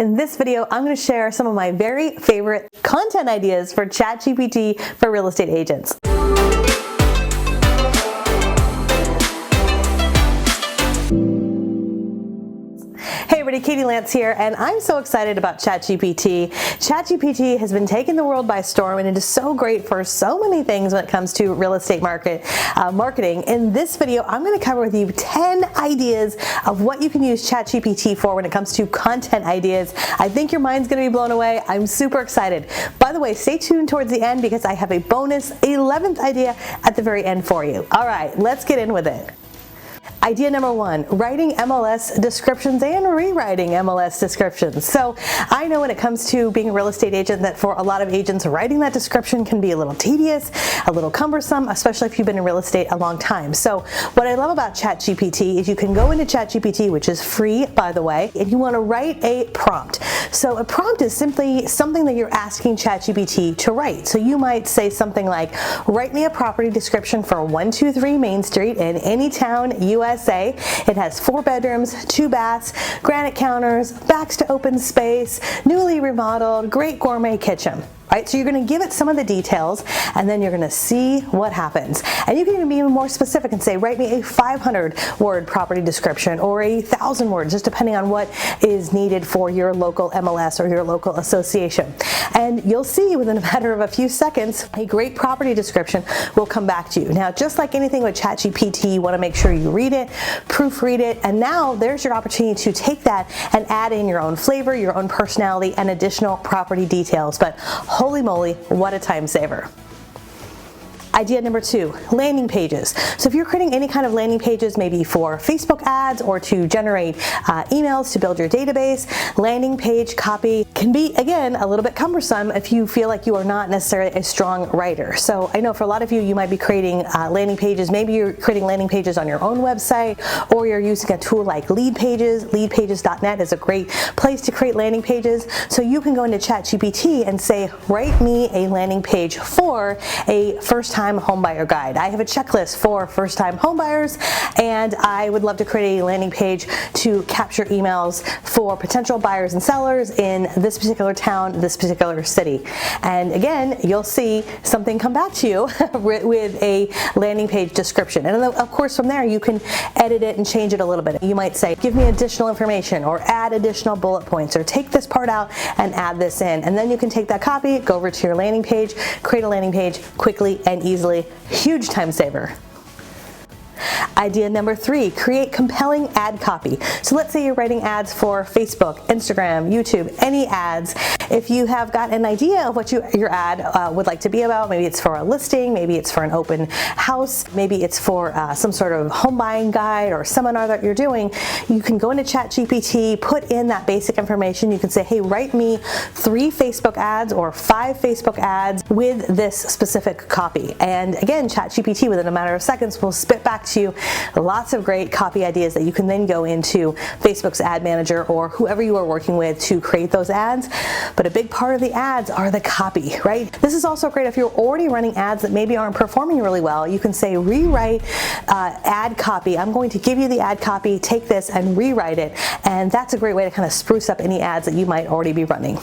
In this video, I'm going to share some of my very favorite content ideas for ChatGPT for real estate agents. Hey everybody, Katie Lance here, and I'm so excited about ChatGPT. ChatGPT has been taking the world by storm, and it is so great for so many things when it comes to real estate marketing. In this video, I'm going to cover with you 10 ideas of what you can use ChatGPT for when it comes to content ideas. I think your mind's going to be blown away. I'm super excited. By the way, stay tuned towards the end because I have a bonus 11th idea at the very end for you. All right, let's get in with it. Idea number one, writing MLS descriptions and rewriting MLS descriptions. So I know when it comes to being a real estate agent that for a lot of agents, writing that description can be a little tedious, a little cumbersome, especially if you've been in real estate a long time. So what I love about ChatGPT is you can go into ChatGPT, which is free, by the way, and you want to write a prompt. So a prompt is simply something that you're asking ChatGPT to write. So you might say something like, write me a property description for 123 Main Street in any town, USA. It has 4 bedrooms, 2 baths, granite counters, backs to open space, newly remodeled, great gourmet kitchen. Right? So you're going to give it some of the details and then you're going to see what happens. And you can even be even more specific and say, write me a 500-word property description or 1,000 words, just depending on what is needed for your local MLS or your local association. And you'll see within a matter of a few seconds, a great property description will come back to you. Now, just like anything with ChatGPT, you want to make sure you read it, proofread it, and now there's your opportunity to take that and add in your own flavor, your own personality, and additional property details. But holy moly, what a time saver. Idea number 2, landing pages. So if you're creating any kind of landing pages, maybe for Facebook ads or to generate emails to build your database, landing page copy can be, again, a little bit cumbersome if you feel like you are not necessarily a strong writer. So I know for a lot of you, you might be creating landing pages. Maybe you're creating landing pages on your own website, or you're using a tool like Lead Pages. Leadpages.net is a great place to create landing pages. So you can go into ChatGPT and say, write me a landing page for a first-time homebuyer guide. I have a checklist for first-time homebuyers, and I would love to create a landing page to capture emails for potential buyers and sellers in this particular town, this particular city. And again, you'll see something come back to you with a landing page description. And of course, from there, you can edit it and change it a little bit. You might say, give me additional information, or add additional bullet points, or take this part out and add this in. And then you can take that copy, go over to your landing page, create a landing page quickly and easily. Huge time saver. Idea number 3, create compelling ad copy. So let's say you're writing ads for Facebook, Instagram, YouTube, any ads. If you have got an idea of what your ad would like to be about, maybe it's for a listing, maybe it's for an open house, maybe it's for some sort of home buying guide or seminar that you're doing, you can go into ChatGPT, put in that basic information. You can say, hey, write me 3 Facebook ads or 5 Facebook ads with this specific copy. And again, ChatGPT within a matter of seconds will spit back to you lots of great copy ideas that you can then go into Facebook's ad manager or whoever you are working with to create those ads. But a big part of the ads are the copy, right? This is also great if you're already running ads that maybe aren't performing really well. You can say, rewrite ad copy. I'm going to give you the ad copy, take this and rewrite it. And that's a great way to kind of spruce up any ads that you might already be running.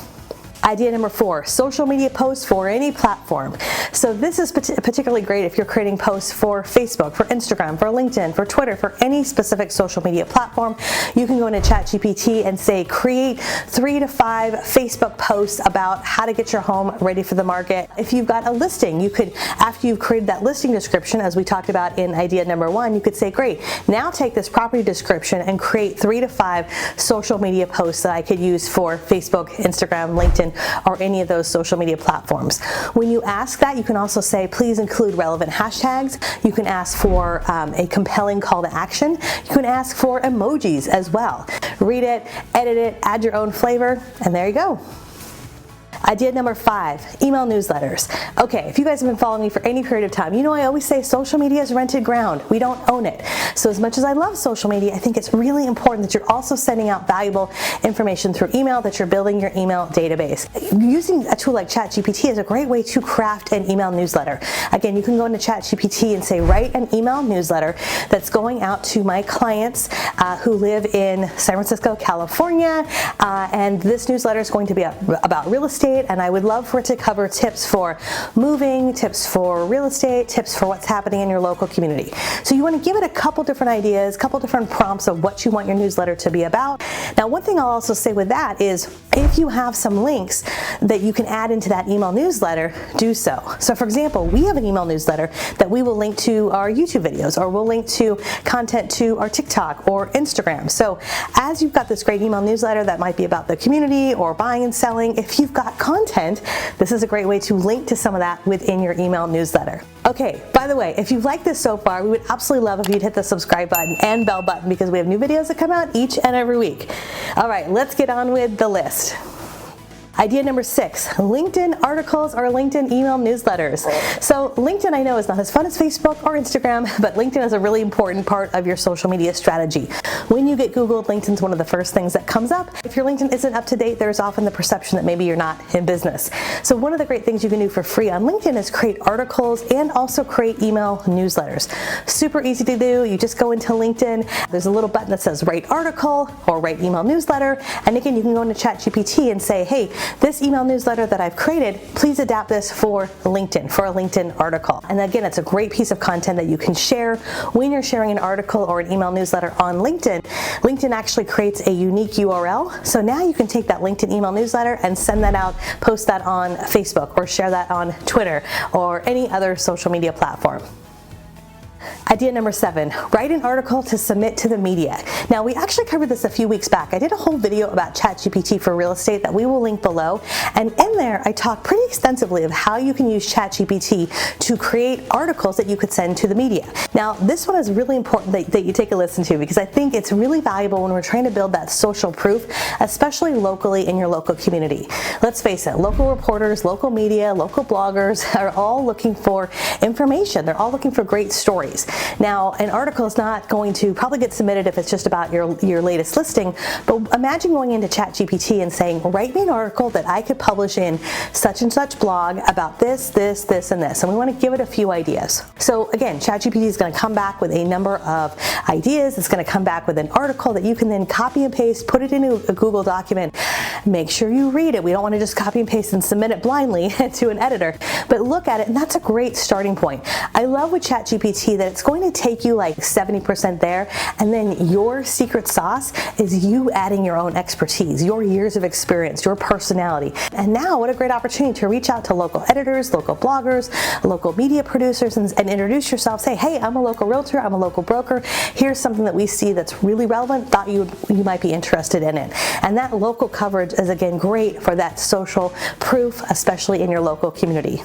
Idea number 4, social media posts for any platform. So this is particularly great if you're creating posts for Facebook, for Instagram, for LinkedIn, for Twitter, for any specific social media platform. You can go into ChatGPT and say, create 3 to 5 Facebook posts about how to get your home ready for the market. If you've got a listing, you could, after you've created that listing description, as we talked about in idea number 1, you could say, great, now take this property description and create 3 to 5 social media posts that I could use for Facebook, Instagram, LinkedIn, or any of those social media platforms. When you ask that, you can also say, please include relevant hashtags. You can ask for a compelling call to action. You can ask for emojis as well. Read it, edit it, add your own flavor, and there you go. Idea number 5, email newsletters. Okay, if you guys have been following me for any period of time, you know I always say social media is rented ground. We don't own it. So as much as I love social media, I think it's really important that you're also sending out valuable information through email, that you're building your email database. Using a tool like ChatGPT is a great way to craft an email newsletter. Again, you can go into ChatGPT and say, write an email newsletter that's going out to my clients who live in San Francisco, California, and this newsletter is going to be about real estate, and I would love for it to cover tips for moving, tips for real estate, tips for what's happening in your local community. So you want to give it a couple different ideas, a couple different prompts of what you want your newsletter to be about. Now, one thing I'll also say with that is if you have some links that you can add into that email newsletter, do so. So for example, we have an email newsletter that we will link to our YouTube videos, or we'll link to content to our TikTok or Instagram. So as you've got this great email newsletter that might be about the community or buying and selling, if you've got content, this is a great way to link to some of that within your email newsletter. Okay, by the way, if you've liked this so far, we would absolutely love if you'd hit the subscribe button and bell button, because we have new videos that come out each and every week. All right, let's get on with the list. Idea number 6, LinkedIn articles or LinkedIn email newsletters. So LinkedIn, I know, is not as fun as Facebook or Instagram, but LinkedIn is a really important part of your social media strategy. When you get Googled, LinkedIn's one of the first things that comes up. If your LinkedIn isn't up to date, there's often the perception that maybe you're not in business. So one of the great things you can do for free on LinkedIn is create articles and also create email newsletters. Super easy to do. You just go into LinkedIn. There's a little button that says write article or write email newsletter. And again, you can go into ChatGPT and say, hey, this email newsletter that I've created, please adapt this for LinkedIn, for a LinkedIn article. And again, it's a great piece of content that you can share when you're sharing an article or an email newsletter on LinkedIn. LinkedIn actually creates a unique URL. So now you can take that LinkedIn email newsletter and send that out, post that on Facebook, or share that on Twitter or any other social media platform. Idea number 7, write an article to submit to the media. Now, we actually covered this a few weeks back. I did a whole video about ChatGPT for real estate that we will link below. And in there, I talk pretty extensively of how you can use ChatGPT to create articles that you could send to the media. Now, this one is really important that you take a listen to, because I think it's really valuable when we're trying to build that social proof, especially locally in your local community. Let's face it, local reporters, local media, local bloggers are all looking for information. They're all looking for great stories. Now, an article is not going to probably get submitted if it's just about your latest listing, but imagine going into ChatGPT and saying, write me an article that I could publish in such and such blog about this, this, this, and this. And we want to give it a few ideas. So again, ChatGPT is going to come back with a number of ideas. It's going to come back with an article that you can then copy and paste, put it into a Google document. Make sure you read it. We don't want to just copy and paste and submit it blindly to an editor, but look at it, and that's a great starting point. I love with ChatGPT that it's going to take you like 70% there, and then your secret sauce is you adding your own expertise, your years of experience, your personality. And now what a great opportunity to reach out to local editors, local bloggers, local media producers, and introduce yourself. Say, hey, I'm a local realtor, I'm a local broker. Here's something that we see that's really relevant, thought you might be interested in it. And that local coverage is again great for that social proof, especially in your local community.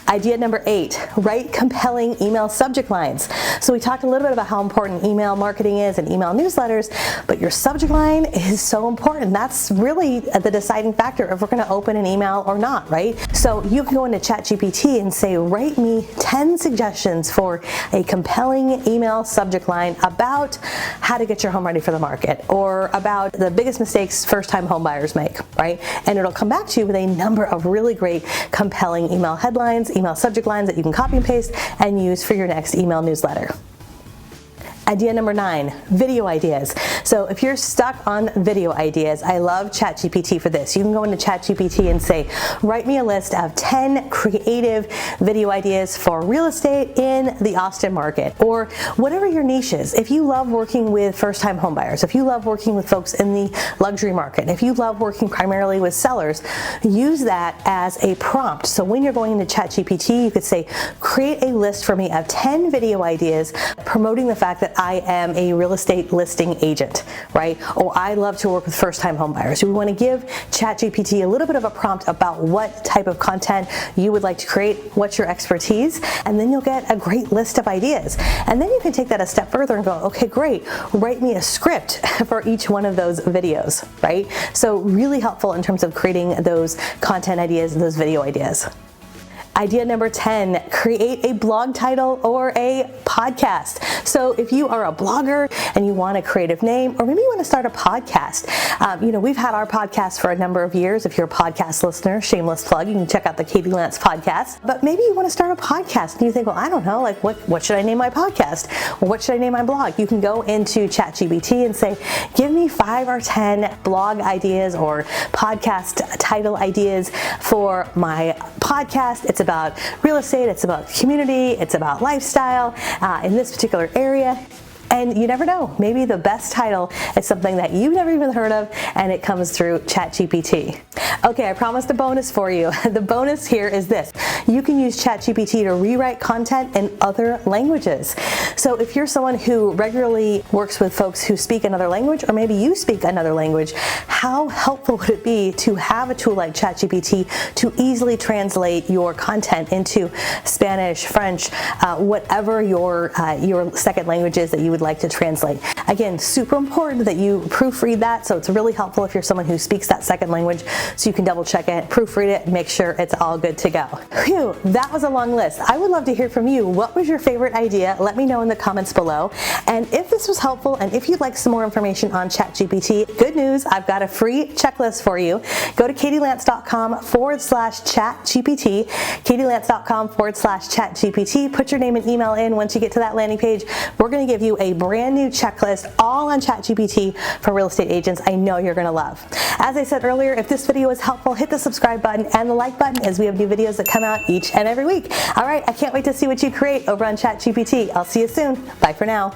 Idea number 8, write compelling email subject lines. So we talked a little bit about how important email marketing is and email newsletters, but your subject line is so important. That's really the deciding factor if we're going to open an email or not, right? So you can go into ChatGPT and say, write me 10 suggestions for a compelling email subject line about how to get your home ready for the market, or about the biggest mistakes first-time home buyers make, right? And it'll come back to you with a number of really great compelling email headlines, email subject lines that you can copy and paste and use for your next email newsletter. Idea number 9, video ideas. So if you're stuck on video ideas, I love ChatGPT for this. You can go into ChatGPT and say, write me a list of 10 creative video ideas for real estate in the Austin market, or whatever your niche is. If you love working with first-time homebuyers, if you love working with folks in the luxury market, if you love working primarily with sellers, use that as a prompt. So when you're going into ChatGPT, you could say, create a list for me of 10 video ideas promoting the fact that that I am a real estate listing agent, right? Or I love to work with first-time home buyers. We want to give ChatGPT a little bit of a prompt about what type of content you would like to create, what's your expertise, and then you'll get a great list of ideas. And then you can take that a step further and go, okay, great, write me a script for each one of those videos, right? So really helpful in terms of creating those content ideas and those video ideas. Idea number 10, create a blog title or a podcast. So if you are a blogger and you want a creative name, or maybe you want to start a podcast, we've had our podcast for a number of years. If you're a podcast listener, shameless plug, you can check out the Katie Lance podcast. But maybe you want to start a podcast and you think, well, I don't know, like what should I name my podcast? Or what should I name my blog? You can go into ChatGPT and say, give me 5 or 10 blog ideas or podcast title ideas for my podcast. It's about real estate, it's about community, it's about lifestyle in this particular area. And you never know, maybe the best title is something that you've never even heard of and it comes through ChatGPT. Okay, I promised a bonus for you. The bonus here is this. You can use ChatGPT to rewrite content in other languages. So if you're someone who regularly works with folks who speak another language, or maybe you speak another language, how helpful would it be to have a tool like ChatGPT to easily translate your content into Spanish, French, whatever your second language is that you would like to translate. Again, super important that you proofread that, so it's really helpful if you're someone who speaks that second language, so you can double check it, proofread it, make sure it's all good to go. Phew, that was a long list. I would love to hear from you. What was your favorite idea? Let me know in the comments below. And if this was helpful, and if you'd like some more information on ChatGPT, good news, I've got a free checklist for you. Go to katielance.com/ChatGPT, katielance.com/ChatGPT. Put your name and email in. Once you get to that landing page, we're going to give you a brand new checklist all on ChatGPT for real estate agents. I know you're going to love. As I said earlier, if this video was helpful, hit the subscribe button and the like button, as we have new videos that come out each and every week. All right, I can't wait to see what you create over on ChatGPT. I'll see you soon. Bye for now.